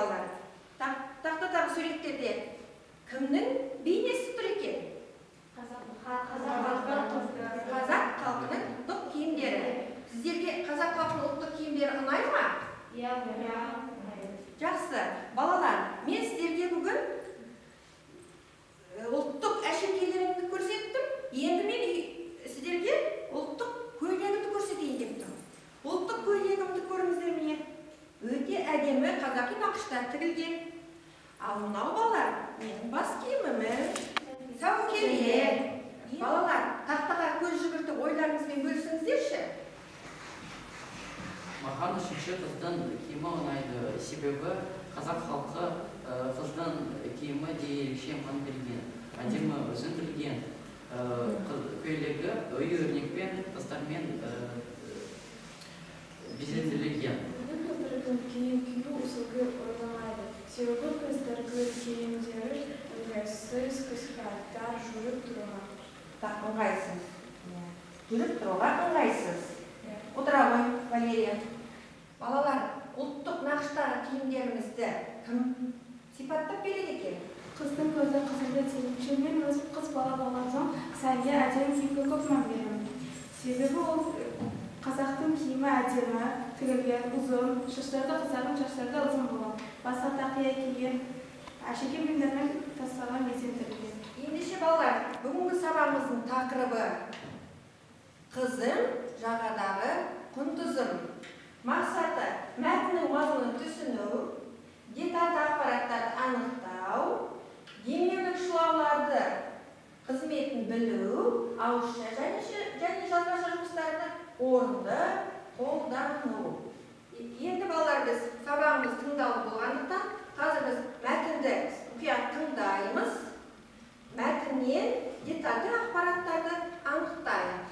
балалар. Тақтадағы суреттерде кімнің бейнесі тұр екен? Қазақ халқының ұлттық киімдері. Сіздерге қазақ халқының ұлттық киімдері ұнайды ма? Иә. Жақсы. Балалар, мен сіздерге бүгін ұлттық әшекейлерімді көрсеттім. Енді мен сіздерге ұлттық көйлегімді көрсетейін деп тұрмын. Ұлттық көйлегімді көріңіздер міне. Өте әдемі қазақи нақышта тігілген. Ал мынау балалар, менің бас киімім. Сәукеле. Балалар, тақтаға көз жүгіртіп ойларыңызбен бөлісіңіздерші. Маған үшінші қыздың киімі ұнайды. Себебі қазақ халқы қыздың киімі де ерекше мән берген. Әдемі үзіндірілген көйлегі ою-өрнекпен, қыздармен безендірілген. Қыздардың киім кию ұсылғы ойламайды. Себебі қыздардың киімдері ыңғайсыз, қысқарттар жүріп тұруға. Ыңғайсыз. Жүріп тұруға ыңғайсыз. Отыра ғой, Валерия. Балалар, ұлттық нақыштағы киімдерімізді кім сипаттап береді екен? Қыздың көзі қызылды тегінші, мен өзім қыз бала болған соң сәнге әдемі киімге көп мән беремін. Себебі ол қазақтың киімі әдемі, тігілген, ұзын, қыздардың шаштарды ұзын болған, басқа тақия киген, әшекей бұйымдармен тасталған безендірілген. Ендеше балалар, бүгінгі сабағымыздың тақырыбы қызым жағадағы құндызым. Мақсаты мәтіннің мазмұнын түсіну, детальді ақпараттарды анықтау, демеулік шылауларды қызметін білу, ауызша және жазбаша жұмыстарды орынды қолдану. Енді балалар, біз сабағымыз тыңдаулы болғандықтан, қазір біз мәтінді мұқият тыңдаймыз, мәтіннен детальді ақпараттарды анықтайық.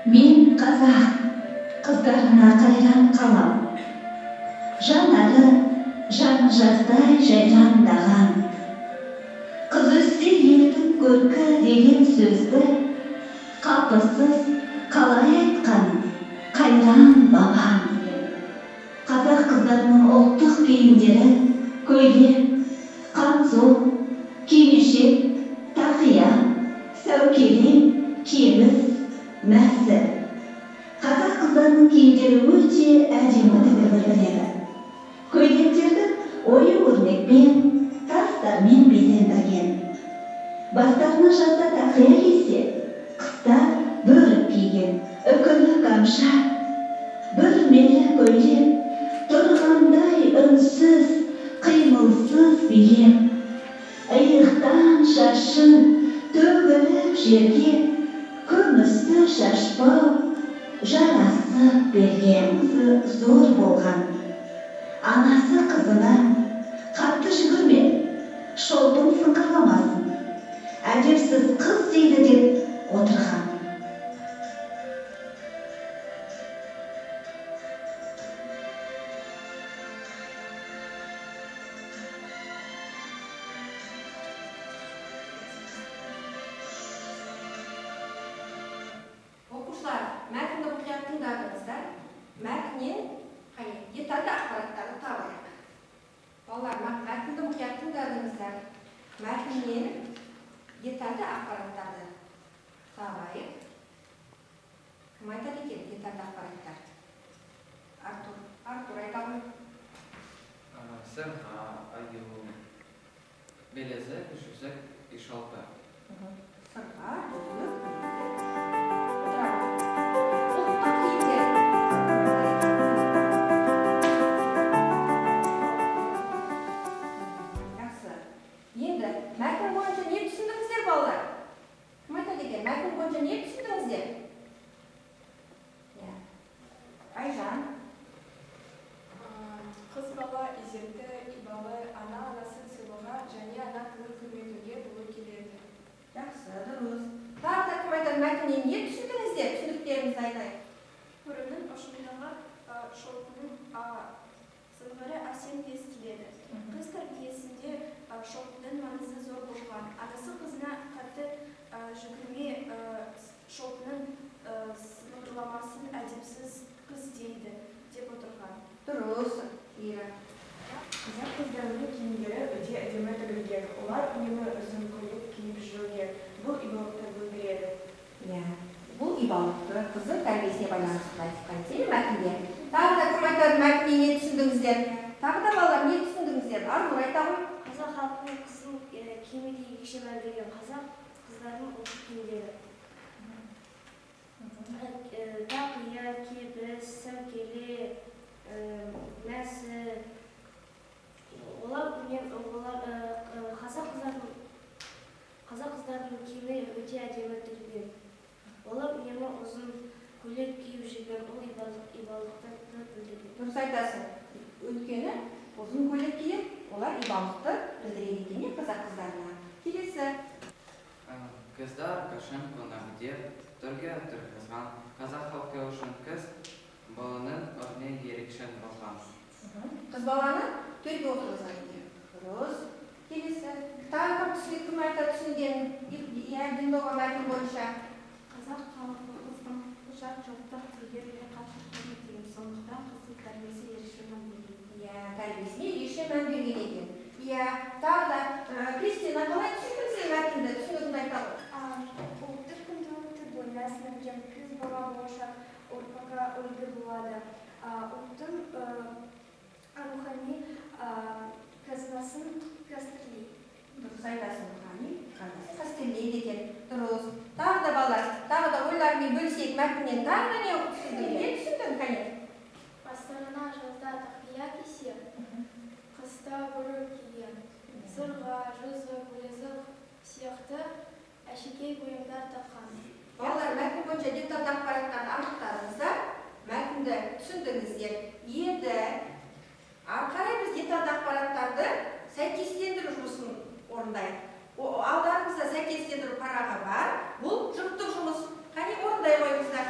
Мен қазақ қыздарына қайран қалам. Жанары жаны жаздай жайраңдаған. Қыз өссе елдің көркі деген сөзді қапысыз қалай айтқан қайран бабам. Қазақ қыздарының ұлттық киімдері көйлек, қамзол, кимешек, тақия, сәукеле, кеміс, мәсі. Қазақ қыздарының киімдері өте әдемі тігілген. Көйлектерді ою-өрнекпен, тастармен безендірген. Бастарына жазда тақия кисе, қыста бөрік киген, үкілі қамша, бүрмелі көйлек, тұрғандай үнсіз, қимылсыз бием. Иықтан шашын төгіліп жерге, күмісті шашпау жарасып берген. Зор болған. Анасы қызына қатты жүгірме, шолпың сыңғырламасын. Әдепсіз қыз дейді деп отырған. Мәтінді мұқият тыңдадыңыздар. Мәтіннен детальді ақпараттарды табайық. Балалар, мәтінді мұқият тыңдадыңыздар. Мәтіннен детальді ақпараттарды табайық. Кім айтады екен детальді ақпараттар? Артур айталым. Сырға, аю, белезік, жүзік, ишалпы. Сырға, жүзік. Мәтін бойынша не түсіндіңіздер, балалар? Кім айтады екен? Мәтін бойынша не түсіндіңіздер? Айжан. Қыз бала изетті, ибалы, ана-анасын сыйлыға және ана тілін құрметуге болу келеді. Жақсы, дұрыс. Тағы да кім айтады, мәтіннен не түсіндіңіздер? Түсіндіктеріңізді айтайық. Көрінің ұшындағы шолпының сыңғыры әсем естіледі. Қыз тәрбиесінде шолпының маңызы зор болған. Анасы қызына қатты жүгірме, шолпының ибалықты қыздың тәрбиесіне байланысты айтқан сен мәтінде. Тағы да кім айтады мәтінге не түсіндіңіздер? Тағы да балалар не түсіндіңіздер? Арнұр айта ғой. Қазақ халқының қыздың киіміне ерекше мән берген қазақ қыздардың ұлттық киімдері. Тақия, кебіс, сәукеле, мәсі. Олар қазақ қыздардың киімі өте әдемі тігілген. Олар үнемі ұзын көйлек киіп жүрген, ол ибалықты білдірген. Дұрыс айтасың. Өйткені ұзын көйлек киіп, олар ибалықты білдіреді екен қазақ қыздарына. Келесі. Қыздар қашын қонағыде түрге тұрғызған қазақ халқы үшін қыз баланың орны ерекше болған. Қыз баланы төрге отырғызған екен. Дұрыс. Келесі. Тағы кім түсінеді, кім айта түсінген? Динова мәтін бойынша. Қазақ халқы қыздың құжат жоқтық тегерге қатты құрметтеген, сондықтан қыздың тәрбиесі ерекше мән берген. Тәрбиесіне ерекше мән берген екен. Тағы да Кристина, қалай түсіндің сен мәтінді? Түсінігіңді айта ғой. Ұлттық құндылықты бойына сіңірген қыз бала болашақ ұрпаққа үлгі болады. Ұлттың рухани қазынасын қастерлейді. Дұрыс айтасың, рухани қазынасын қастерлейді екен. Дұрыс. Тағы да балалар, тағы да ойлармен бөлісейік мәтіннен. Тағы да не түсіндің? Не түсіндің, кәне? Астарына жазда тақия кисе, қыста бүрі киген, сырға, жүзі, білезік сияқты әшекей бұйымдар таққан. Балалар, мәтін бойынша деталды ақпараттарды анықтадыңыздар, мәтінді түсіндіңіздер. Енді ары қарай біз деталды ақпараттарды сәйкестендіру жұмысын орындайық. Алдарыңызда сәйкестендіру парағы бар. Бұл жұптық жұмыс. Қане орындай қойыңыздар.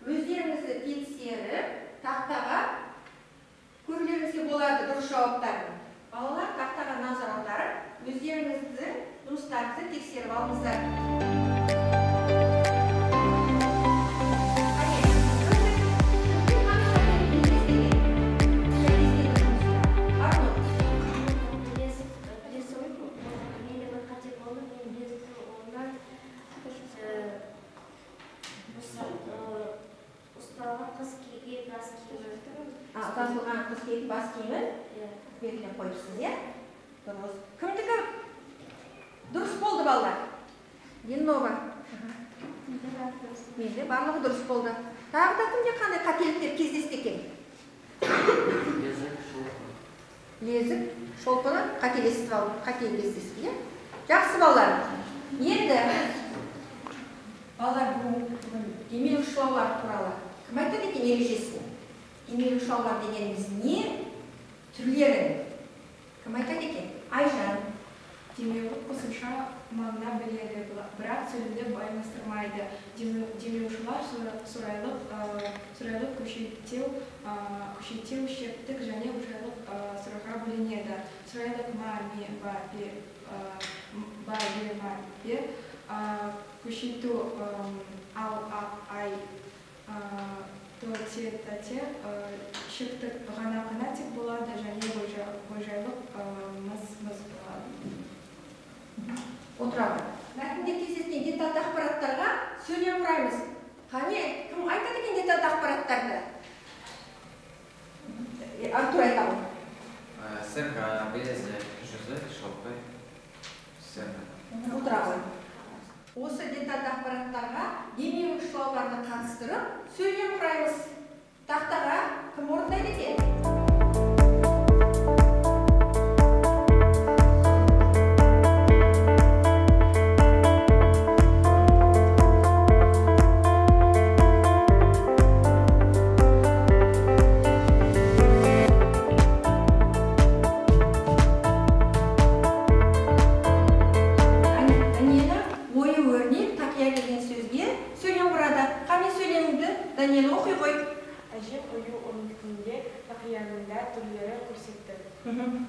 Өздеріңізді тексеріп, тақтаға көрлеріңізге болады дұрыс жауаптарын. Балалар тақтаға назар аударып, өздеріңізді жұмыстарыңызды тексеріп алыңыздар. Тазылған қыз кейіп бас киімін белгілеп қойыпсыз, Дұрыс. Кімдікі дұрыс болды, балалар? Динова. Менде барлығы дұрыс болды. Тағы да кімде қандай қателіктер кездесті екен? Лезік, шолпыны қателестісті, Жақсы, балалар. Енді балалар бүгін демелік шылаулар туралы кім айтады екен ережесін? Демелік шылаулар дегеніміз не? Түрлерін кім айтады екен? Айжан. Демеуі қосымша мағына біледі, бірақ сөйлемді байланыстырмайды. Демеушілар сұрайлық күшейтеу шептік және ұшайлық сұраққа бөлінеді. Сұрайлық күшейту ай тете шектік ғана тек болады және бойжайлық мұз болады. Отырады. Мәтінде кездескен деталды ақпараттарға сөйлем құраймыз. Қане, кім айтады екен деталды ақпараттарды? Артур айтамын. Сырға, білезі, жүзі, шолпы, сырға. Отырады. Осы деталды ақпараттарға демеуік шылауларды қатыстырып, сөйлем құраймыз. Тақтаға кім орындайды екен? Даниэл оқи қой. Әжем ою 10 күнде тақиянында түрлері көрсетті.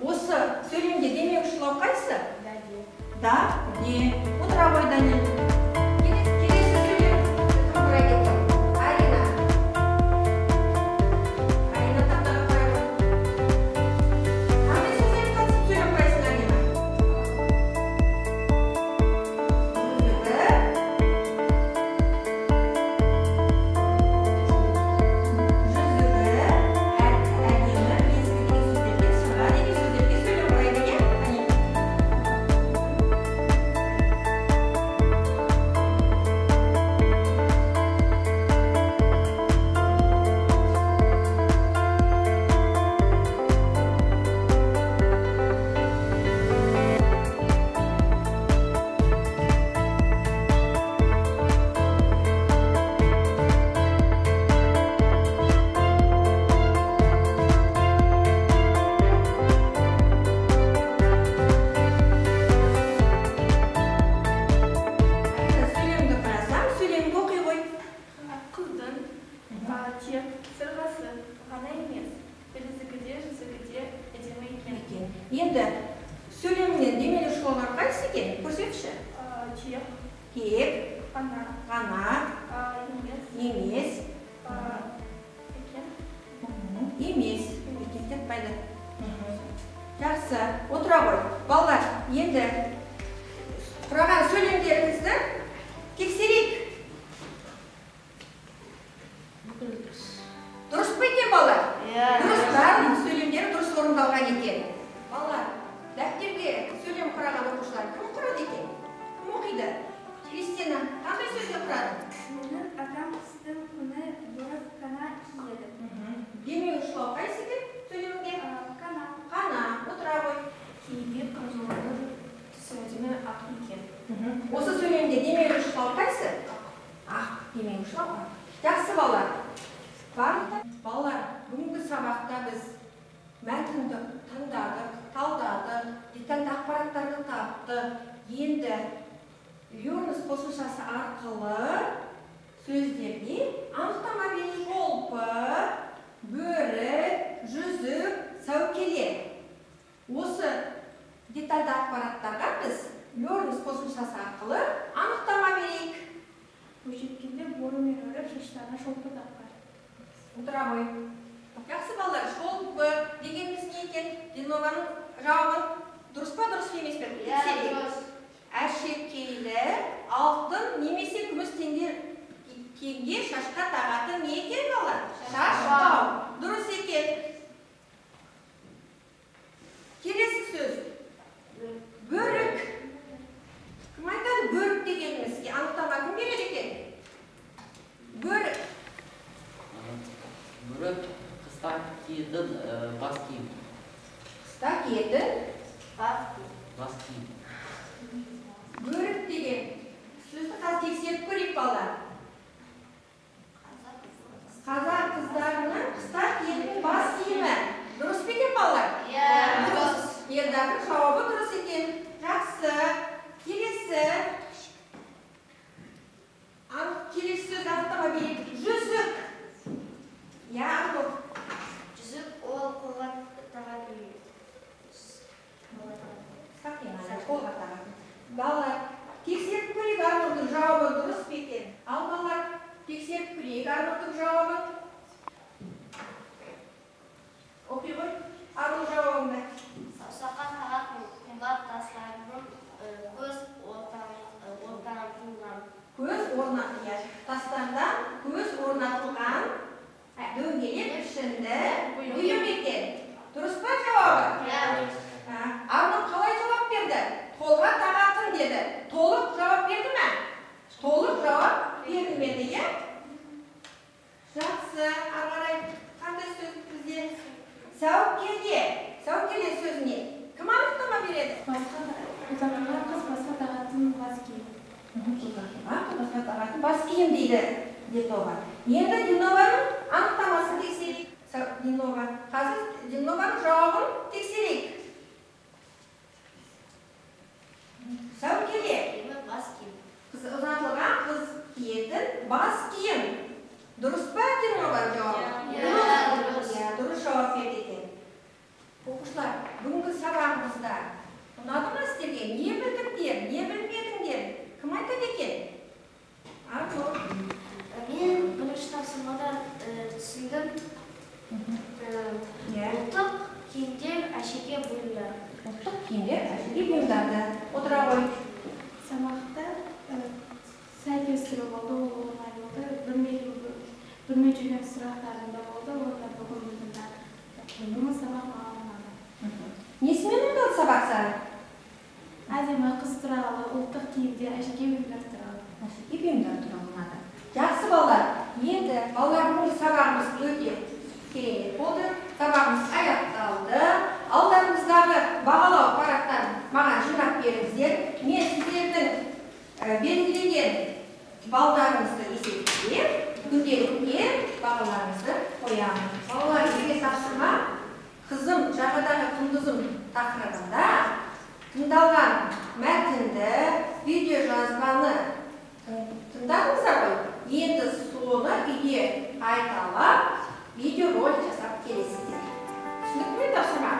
Осы сөйлемде демеуші сылау қайсы? Дәде. Да, де. Отыра қой, Даниэл. Келесі сөйлем. Тұра кетті. Арина. Арина тақтаға қоя қой. Қандай сөзден қатысып сөйлем құрайсың, Арина? Енді сөйлемінен демелі шылаулар қайсы екен? Көрсетші. Тек, ғана, емес, емес. Екен кетпайды. Жақсы, отыра ғой. Балалар, енді құраған сөйлемдеріңізді тексерейік. Дұрыс па екен, балалар? Дұрыс, бәрінің сөйлемдері дұрыс орындалған екен. Балалар, дәптерге сөйлем құраған оқушылар кім құрады екен? Кім оқиды? Кристина, қандай сөзді құрады? Менің атам қыстың күні бұрып қана киеді. Демеушілау қайсы екен сөйлемге? Қана. Қана, отыра ғой. Кейде қызылдың түсі әдемі ақ екен. Осы сөйлемде демеушілау қайсы? Ақ, демеушілау. Жақсы балалар. Балалар, бүгінгі сабақта біз мәтінді тыңдадық, талдадық, детальді ақпараттарды тапты. Енді Learners қосымшасы арқылы сөздерге анықтама берейік. Шолпы, бөрік, жүзік, сәукеле. Осы детальді ақпараттарға біз Learners қосымшасы арқылы анықтама берейік. Бойжеткенде боры мен өріп шаштарына шолпы таққан. Отыра ғой. Жақсы балалар, шолпы дегеніміз не екен? Динованың жауабын дұрыс па, дұрыс емес пе? Дұрыс. Әшекейлі, алтын немесе күміс теңге шашқа тағатын не екен балалар? Шашбау. Дұрыс екен. Келесі сөз. Бөрік. Кім айтады бөрік дегенімізге? Анықтама кім береді екен? Бөрік. Бөрік қыста киетін бас киім. Қыста киетін Бас киім. бөрік деген сөзді қазір тексеріп көрейік балалар. Қазақ қыздарының қыста киетін бас киімі. Дұрыс па екен балалар? Дұрыс. Ердардың жауабы дұрыс екен. Жақсы. Келесі сөз анықтама берейік. Жүзік. Жүзік ол қолға тағатын. Қолға тағатын. Балалар, тексеріп көрейік Арнұрдың жауабы дұрыс па екен? Ал балалар, тексеріп көрейік Арнұрдың жауабын. Оқи ғой, Арнұр жауабында. Саусаққа тағатын қымбат тастардың көз орнатылған. Көз орнатылған. Тастардан көз орнатылған дөңгелек пішінді бұйым екен. Дұрыс па жауабы? Арнұр қалай жауап берді? Қолға тағатын деді. Толық жауап берді ме? Толық жауап берілмеді, е? Жақсы, ағарай, қандай сөз бізде? Сәукеле. Сәукеле сөзіне кім анықтама береді? Ұзатылған қыз басқа тағатын бас киім. Басқа тағатын бас киім дейді Динова. Енді Динованың анықтамасын тексерейік. Динова. Қазір Динованың жауабын тексерейік. Сәукеле. Бас киім. Ұзатылған қыз киетін бас киім. Дұрыс па екен олар жауап? Дұрыс жауап берді екен. Оқушылар, бүгінгі сабағымызда ұнады ма сіздерге? Не білдіңдер, не білмедіңдер? Кім айтады екен? Арнұр. Мен бірінші тапсырмада түсіндім. Ұлттық киімдер әшекей бұйымдар. Ұлттық киімдер әшекей бұйымдарды. Отыра ғой. Сабақта сәйкестігі болды, ол оңай болды. Білмей жүрген сұрақтарым да болды, олар бүгін білдім. Бүгінгі сабақ маған ұнады. Несімен ұнады сабақ саған? Әдемі қыз туралы, ұлттық киімдер, әшекей бұйымдар туралы. Әшекей бұйымдар туралы ұнады. Жақсы балалар, енді балалар бүгінгі сабағымыз өте керемет болды. Сабағымыз аяқталды. Алдарыңыздағы бағалау парақтан маған жинап беріңіздер. Мен сіздердің белгілеген балдарыңызды есептеп, күнделікке бағаларыңызды қоямын. Балалар, егер тапсырма қызым жағадағы құндызым тақырыбында тыңдалған мәтінді, видеожазбаны тыңдадыңыздар ғой. Енді соны үйде қайталап, видеоролик жасап келесіздер. Түсінікті ме тапсырма?